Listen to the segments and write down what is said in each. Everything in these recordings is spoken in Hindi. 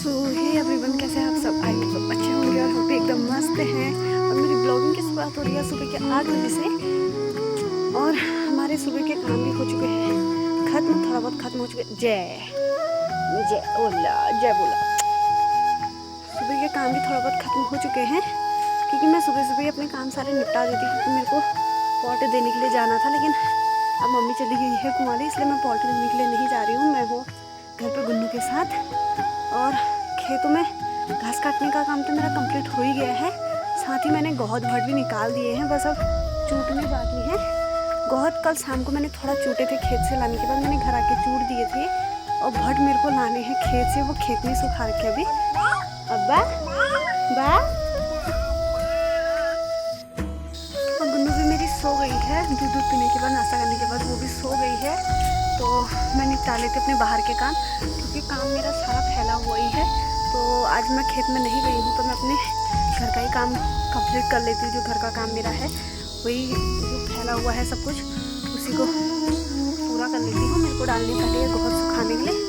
सो हे एवरीवन, कैसे हैं आप सब? आई होप सब अच्छे होंगे और हम भी एकदम मस्त हैं। और मेरी ब्लॉगिंग की शुरुआत हो रही है सुबह के 8 बजे से और हमारे सुबह के काम भी हो चुके हैं खत्म, थोड़ा बहुत खत्म हो चुके। जय जय ओला, जय बोला। सुबह के काम भी थोड़ा बहुत खत्म हो चुके हैं क्योंकि मैं सुबह सुबह अपने काम सारे निपटा देती क्योंकि मेरे को पॉट देने के लिए जाना था। लेकिन अब मम्मी चली गई है कुमारी, इसलिए मैं पॉट देने के लिए नहीं जा रही हूँ। मैं वो घर पे गुन्नू के साथ। और खेतों में घास काटने का काम तो मेरा कंप्लीट हो ही गया है। साथ ही मैंने गोहद भट भी निकाल दिए हैं, बस अब चूटने बाकी हैं। गोहद कल शाम को मैंने थोड़ा चूटे थे, खेत से लाने के बाद मैंने घर आके चूट दिए थे। और भट मेरे को लाने हैं खेत से, वो खेत में सुखा रखे अभी। अब्बा बा और गुन्नू भी मेरी सो गई है, दूध पीने के बाद, नाश्ता करने के बाद वो भी सो गई है। तो मैं निपटा लेती अपने बाहर के काम क्योंकि काम मेरा सारा फैला हुआ ही है। तो आज मैं खेत में नहीं गई हूँ तो मैं अपने घर का ही काम कंप्लीट कर लेती हूँ। जो घर का काम मेरा है वही, जो फैला हुआ है सब कुछ उसी को पूरा कर लेती हूँ। मेरे को डालने पहले ये गोहद सुखाने के लिए।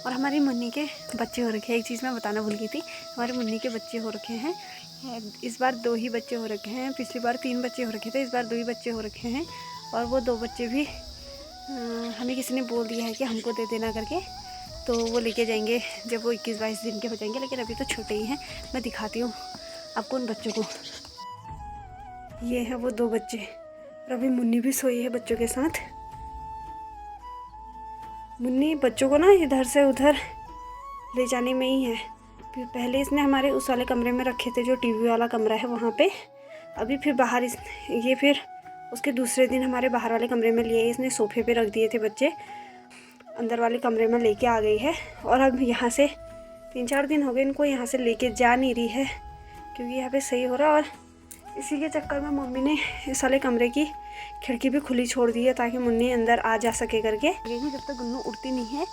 और हमारी मुन्नी के बच्चे हो रखे हैं। एक चीज़ मैं बताना भूल गई थी, हमारे मुन्नी के बच्चे हो रखे हैं। इस बार 2 ही बच्चे हो रखे हैं, पिछली बार 3 बच्चे हो रखे थे, इस बार 2 ही बच्चे हो रखे हैं। और वो 2 बच्चे भी हमें किसी ने बोल दिया है कि हमको दे देना करके, तो वो लेके जाएंगे जब वो 21-22 दिन के हो जाएंगे। लेकिन अभी तो छोटे ही हैं। मैं दिखाती हूँ आपको उन बच्चों को। ये हैं वो 2 बच्चे और अभी मुन्नी भी सोई है बच्चों के साथ। मुन्नी बच्चों को ना इधर से उधर ले जाने में ही है। फिर पहले इसने हमारे उस वाले कमरे में रखे थे, जो टीवी वाला कमरा है वहाँ पे। अभी फिर बाहर ये फिर उसके दूसरे दिन हमारे बाहर वाले कमरे में लिए। इसने सोफे पे रख दिए थे बच्चे, अंदर वाले कमरे में लेके आ गई है। और अब यहाँ से 3-4 दिन हो गए इनको यहाँ से लेके जा नहीं रही है क्योंकि यहाँ पे सही हो रहा। और इसी के चक्कर में मम्मी ने इस वाले कमरे की खिड़की भी खुली छोड़ दी है ताकि मुन्नी अंदर आ जा सके करके। जब तक गुन्नू उड़ती नहीं है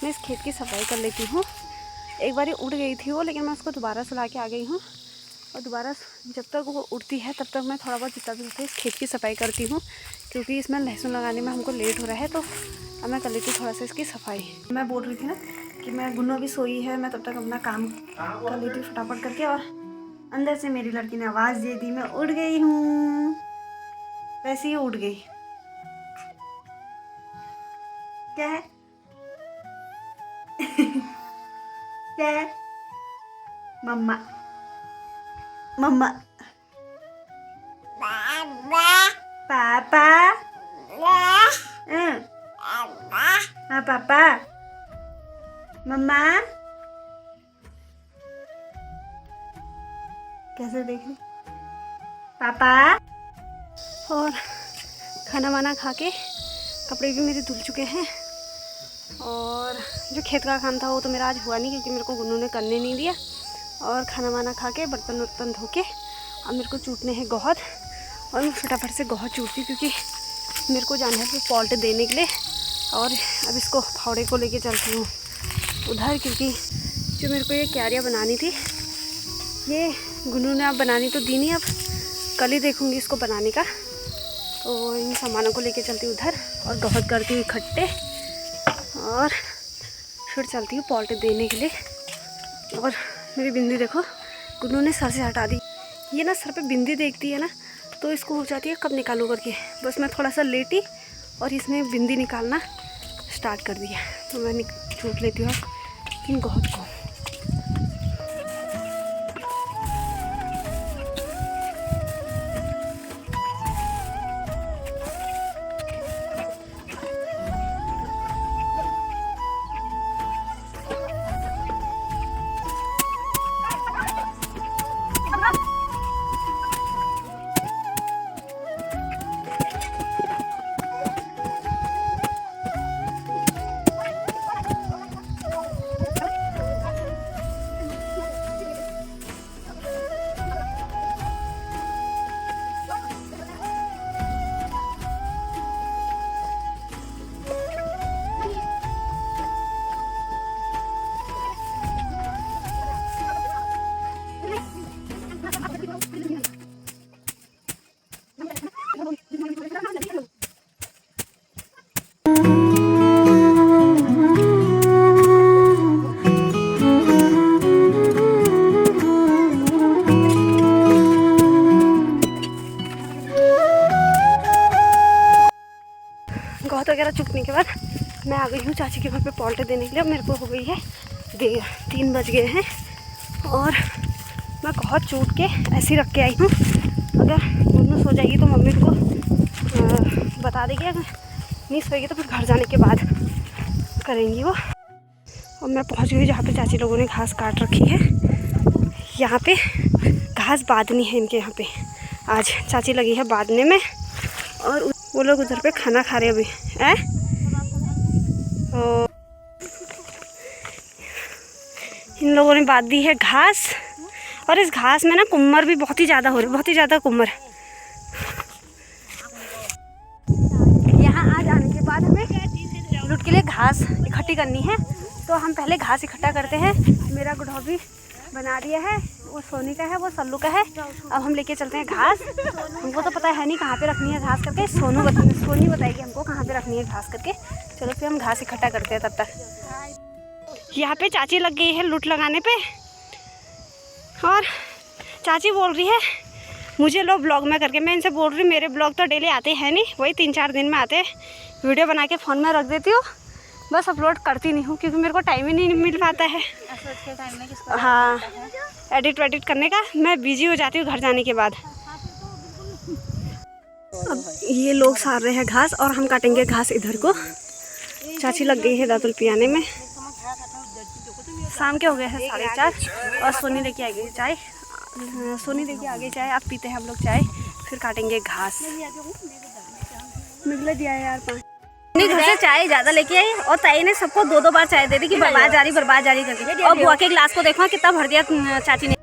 मैं इस खेत की सफाई कर लेती हूँ। एक बार उड़ गई थी वो, लेकिन मैं उसको दोबारा सुला के आ गई हूँ। और दोबारा जब तक वो उड़ती है तब तक मैं थोड़ा बहुत जितना भी होता है इस खेत की सफाई करती हूँ क्योंकि इसमें लहसुन लगाने में हमको लेट हो रहा है। तो अब मैं कर लेती हूँ थोड़ा सा इसकी सफाई। मैं बोल रही थी ना कि मैं गुन्नू अभी सोई है, मैं तब तक अपना काम कर लेती हूँ फटाफट करके। और अंदर से मेरी लड़की ने आवाज़ दे दी, मैं उड़ गई हूँ। वैसे ही उड़ गई। क्या है क्या है? मम्मा मम्मा पापा हाँ पापा मम्मा। कैसे देख रही पापा। और खाना वाना खा के कपड़े भी मेरे धुल चुके हैं। और जो खेत का काम था वो तो मेरा आज हुआ नहीं क्योंकि मेरे को गुन्नू ने करने नहीं दिया। और खाना वाना खा के बर्तन वर्तन धो के अब मेरे को चूटने हैं गोहद। और मैं फटाफट से गोहद चूटती क्योंकि मेरे को जाना है फिर पॉल्ट देने के लिए। और अब इसको फावड़े को लेके चलती हूँ उधर क्योंकि जो मेरे को ये क्यारियाँ बनानी थी ये गुन्नू ने अब बनानी तो दी नहीं, अब कल ही देखूँगी इसको बनाने का। तो इन सामानों को लेके चलती हूँ उधर और गोहद करती हूँ इकट्ठे और फिर चलती हूँ पॉल्ट देने के लिए। और मेरी बिंदी देखो गुन्नू ने सर से हटा दी। ये ना सर पे बिंदी देखती है ना तो इसको हो जाती है कब निकालूँ करके। बस मैं थोड़ा सा लेटी और इसने बिंदी निकालना स्टार्ट कर दिया। तो मैं छूट लेती हूँ इन गोहद को। वगैरह चुकने के बाद मैं आ गई हूँ चाची के घर पे पॉल्टे देने के लिए। मेरे को हो गई है देर, 3 बज गए हैं और मैं बहुत चूट के ऐसे ही रख के आई हूँ। अगर दोनों सो जाएगी तो मम्मी को बता देगी, अगर नहीं सोएगी तो फिर घर जाने के बाद करेंगी वो। और मैं पहुँच गई जहाँ पे चाची लोगों ने घास काट रखी है। यहाँ पे घास बांधनी है इनके यहाँ पे, आज चाची लगी है बांधने में। और वो लोग उधर पे खाना खा रहे अभी है। तो इन लोगों ने बांध दी है घास, और इस घास में ना कुम्मर भी बहुत ही ज़्यादा हो रहे, बहुत ही ज़्यादा कुम्मर। यहाँ आ जाने के बाद हमें लुट के लिए घास इकट्ठी करनी है, तो हम पहले घास इकट्ठा करते हैं। मेरा गुढ़ा भी बना दिया है, वो सोनी का है, वो सल्लू का है। अब हम लेके चलते हैं घास। हमको तो पता है नहीं कहाँ पे रखनी है घास करके, सोनी बताएगी हमको कहाँ पे रखनी है घास करके। चलो फिर हम घास इकट्ठा करते हैं तब तक। यहाँ पे चाची लग गई है लुट लगाने पे, और चाची बोल रही है मुझे लो ब्लॉग में करके। मैं इनसे बोल रही हूँ मेरे ब्लॉग तो डेली आते हैं नहीं, वही 3-4 दिन में आते हैं। वीडियो बना के फ़ोन में रख देती हूँ, बस अपलोड करती नहीं हूँ क्योंकि मेरे को टाइम ही नहीं मिल पाता है। हाँ, एडिट वेडिट करने का मैं बिजी हो जाती हूँ घर जाने के बाद। अब ये लोग सार रहे हैं घास और हम काटेंगे घास इधर को। चाची लग गई है दातुल पियाने में। शाम के हो गए हैं 4:30 और सोनी लेके आ गई चाय। सोनी लेके आ गई चाय, अब पीते हैं हम लोग चाय, फिर काटेंगे घास। मिगला दिया है यार 5 घर से चाय ज़्यादा लेके आई, और ताई ने सबको 2-2 बार चाय दे दी कि बर्बाद जा रही करके। और बुआ के गिलास को देखो कितना भर दिया चाची ने,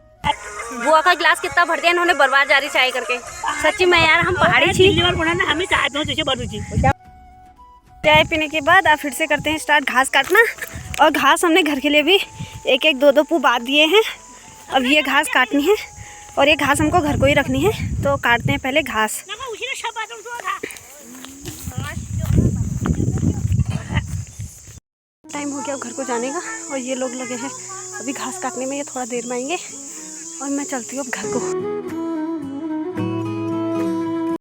बुआ का गिलास कितना भर दिया इन्होंने बर्बाद जा रही चाय करके। सच्ची में यार हम पहाड़ी चाय पीने के बाद आप फिर से करते हैं स्टार्ट घास काटना। और घास हमने घर के लिए भी 1-1, 2-2 पू बांध दिए हैं। अब ये घास काटनी है और ये घास हमको घर को ही रखनी है, तो काटते हैं पहले घास। टाइम हो गया घर को जाने का और ये लोग लगे हैं अभी घास काटने में, ये थोड़ा देर में आएंगे और मैं चलती हूँ अब घर को।